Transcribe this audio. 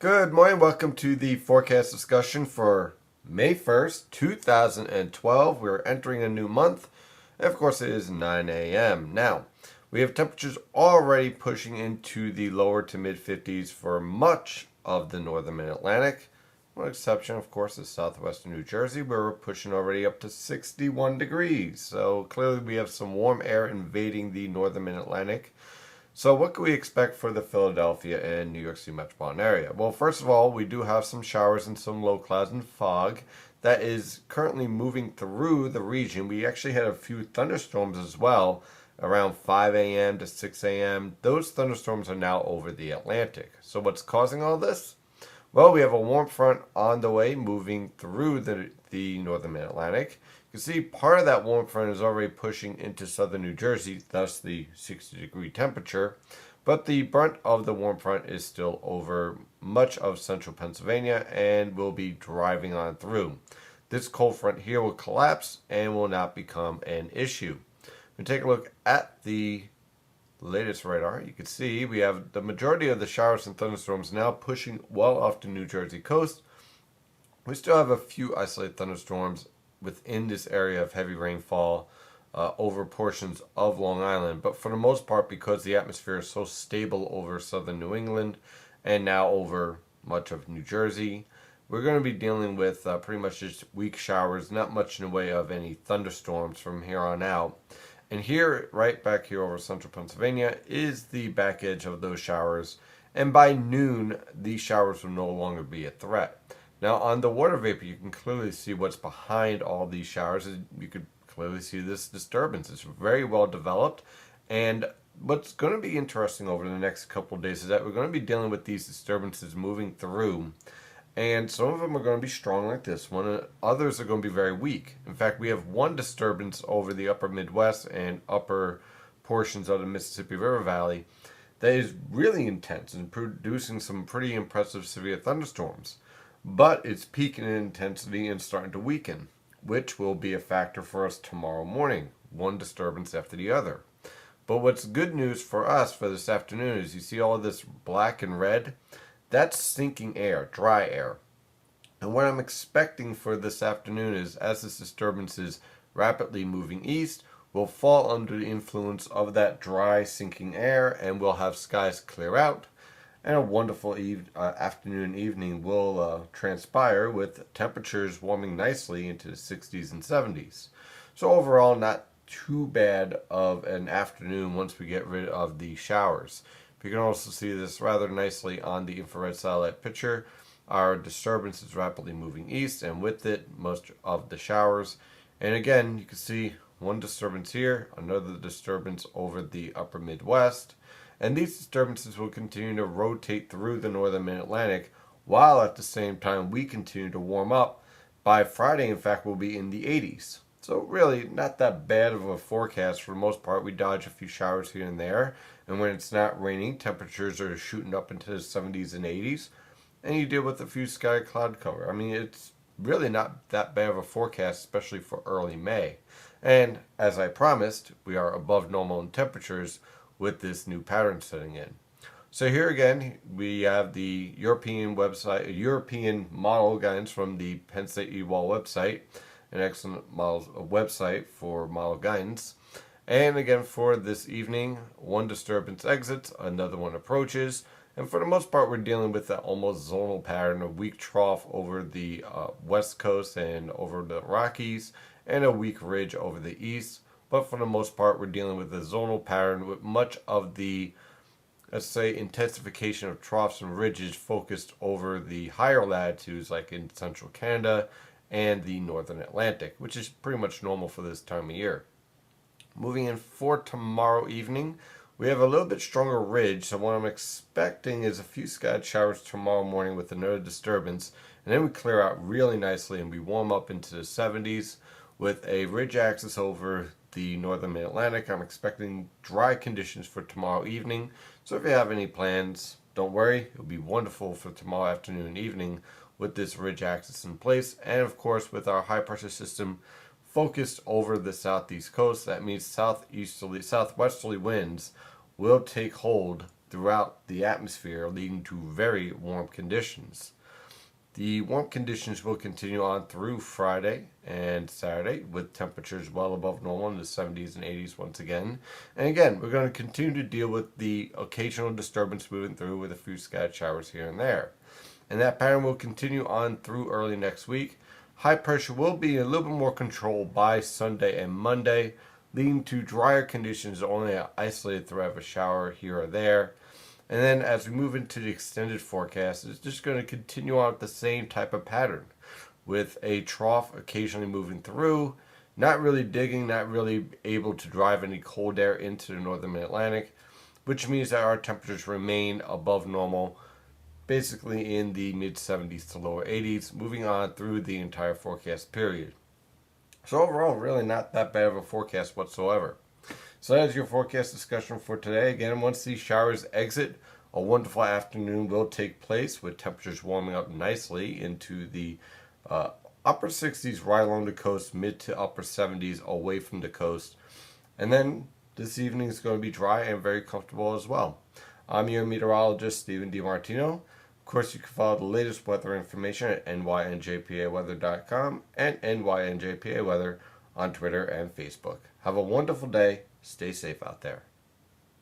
Good morning. Welcome to the forecast discussion for May 1st, 2012. We're entering a new month. And of course, it is 9 a.m. Now, we have temperatures already pushing into the lower to mid 50s for much of the northern mid Atlantic. One exception, of course, is southwestern New Jersey, where we're pushing already up to 61 degrees. So clearly, we have some warm air invading the northern mid Atlantic. So what can we expect for the Philadelphia and New York City metropolitan area? Well, first of all, we do have some showers and some low clouds and fog that is currently moving through the region. We actually had a few thunderstorms as well around 5 a.m. to 6 a.m. Those thunderstorms are now over the Atlantic. So what's causing all this? Well, we have a warm front on the way moving through the northern mid-Atlantic. You can see part of that warm front is already pushing into southern New Jersey, thus the 60-degree temperature. But the brunt of the warm front is still over much of central Pennsylvania and will be driving on through. This cold front here will collapse and will not become an issue. We take a look at the latest radar. You can see we have the majority of the showers and thunderstorms now pushing well off the New Jersey coast. We still have a few isolated thunderstorms within this area of heavy rainfall over portions of Long Island, but for the most part, because the atmosphere is so stable over southern New England and now over much of New Jersey, we're going to be dealing with pretty much just weak showers, not much in the way of any thunderstorms from here on out. And here, right back here over central Pennsylvania, is the back edge of those showers. And by noon, these showers will no longer be a threat. Now, on the water vapor, you can clearly see what's behind all these showers. You could clearly see this disturbance. It's very well developed. And what's going to be interesting over the next couple of days is that we're going to be dealing with these disturbances moving through. And some of them are going to be strong like this one. Others are going to be very weak. In fact, we have one disturbance over the upper Midwest and upper portions of the Mississippi River Valley that is really intense and producing some pretty impressive severe thunderstorms. But it's peaking in intensity and starting to weaken, which will be a factor for us tomorrow morning, one disturbance after the other. But what's good news for us for this afternoon is you see all of this black and red. That's sinking air, dry air. And what I'm expecting for this afternoon is as this disturbance is rapidly moving east, we'll fall under the influence of that dry sinking air and we'll have skies clear out. And a wonderful afternoon and evening will transpire with temperatures warming nicely into the 60s and 70s. So overall, not too bad of an afternoon once we get rid of the showers. You can also see this rather nicely on the infrared satellite picture. Our disturbance is rapidly moving east, and with it, most of the showers. And again, you can see one disturbance here, another disturbance over the upper Midwest. And these disturbances will continue to rotate through the northern mid-Atlantic, while at the same time we continue to warm up. By Friday, in fact, we'll be in the 80s. So really, not that bad of a forecast for the most part. We dodge a few showers here and there. And when it's not raining, temperatures are shooting up into the 70s and 80s. And you deal with a few sky cloud cover. I mean, it's really not that bad of a forecast, especially for early May. And as I promised, we are above normal in temperatures with this new pattern setting in. So here again, we have the European model guidance from the Penn State EWOL website, an excellent website for model guidance. And again, for this evening, one disturbance exits, another one approaches. And for the most part, we're dealing with that almost zonal pattern, a weak trough over the west coast and over the Rockies, and a weak ridge over the east. But for the most part, we're dealing with a zonal pattern with much of the, let's say, intensification of troughs and ridges focused over the higher latitudes, like in central Canada and the northern Atlantic, which is pretty much normal for this time of year. Moving in for tomorrow evening, we have a little bit stronger ridge, so what I'm expecting is a few scattered showers tomorrow morning with another disturbance, and then we clear out really nicely and we warm up into the 70s with a ridge axis over the northern mid-Atlantic. I'm expecting dry conditions for tomorrow evening, so if you have any plans, don't worry, it'll be wonderful for tomorrow afternoon and evening with this ridge axis in place, and of course with our high pressure system focused over the southeast coast. That means southwesterly winds will take hold throughout the atmosphere, leading to very warm conditions. The warm conditions will continue on through Friday and Saturday with temperatures well above normal in the 70s and 80s once again. And again, we're going to continue to deal with the occasional disturbance moving through with a few scattered showers here and there. And that pattern will continue on through early next week. High pressure will be a little bit more controlled by Sunday and Monday, leading to drier conditions, only an isolated threat of a shower here or there. And then as we move into the extended forecast, it's just going to continue on with the same type of pattern, with a trough occasionally moving through, not really digging, not really able to drive any cold air into the northern Atlantic, which means that our temperatures remain above normal, basically in the mid 70s to lower 80s, moving on through the entire forecast period. So overall, really not that bad of a forecast whatsoever. So that is your forecast discussion for today. Again, once these showers exit, a wonderful afternoon will take place with temperatures warming up nicely into the upper 60s right along the coast, mid to upper 70s away from the coast. And then this evening is going to be dry and very comfortable as well. I'm your meteorologist, Stephen DiMartino. Of course, you can follow the latest weather information at nynjpaweather.com and nynjpaweather on Twitter and Facebook. Have a wonderful day. Stay safe out there.